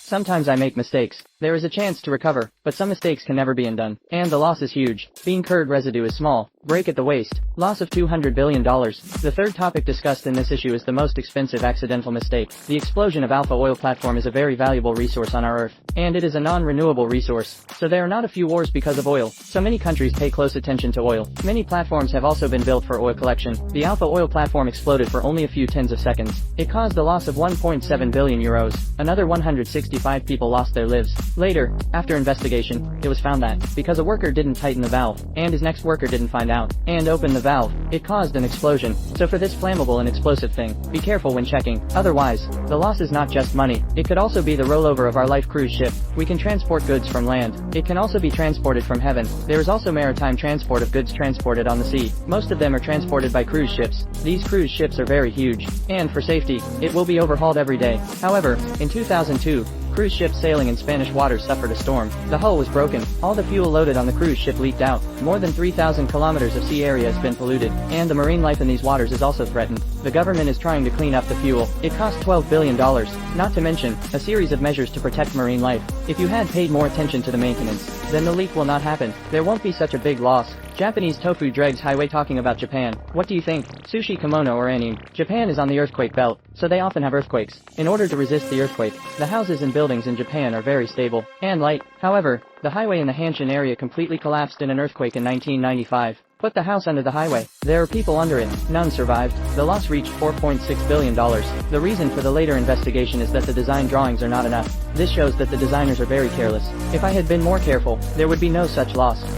Sometimes I make mistakes. There is a chance to recover, but some mistakes can never be undone. And the loss is huge. Bean curd residue is small. Break at the waist. Loss of $200 billion. The third topic discussed in this issue is the most expensive accidental mistake. The explosion of alpha oil platform is a very valuable resource on our Earth. And it is a non-renewable resource. So there are not a few wars because of oil. So many countries pay close attention to oil. Many platforms have also been built for oil collection. The alpha oil platform exploded for only a few tens of seconds. It caused the loss of 1.7 billion euros. Another 165 people lost their lives. Later, after investigation, it was found that, because a worker didn't tighten the valve, and his next worker didn't find out, and open the valve, it caused an explosion. So for this flammable and explosive thing, be careful when checking. Otherwise, the loss is not just money. It could also be the rollover of our life cruise ship. We can transport goods from land. It can also be transported from heaven. There is also maritime transport of goods transported on the sea. Most of them are transported by cruise ships. These cruise ships are very huge. And for safety, it will be overhauled every day. However, in 2002, cruise ship sailing in Spanish waters suffered a storm. The hull was broken. All the fuel loaded on the cruise ship leaked out. More than 3,000 kilometers of sea area has been polluted, and the marine life in these waters is also threatened. The government is trying to clean up the fuel. It cost $12 billion, not to mention a series of measures to protect marine life. If you had paid more attention to the maintenance, then the leak will not happen. There won't be such a big loss. Japanese tofu dregs highway. Talking about Japan. What do you think? Sushi, kimono or anime? Japan is on the earthquake belt, so they often have earthquakes. In order to resist the earthquake, the houses and buildings in Japan are very stable and light. However, the highway in the Hanshin area completely collapsed in an earthquake in 1995. Put the house under the highway. There are people under it. None survived. The loss reached $4.6 billion. The reason for the later investigation is that the design drawings are not enough. This shows that the designers are very careless. If I had been more careful, there would be no such loss.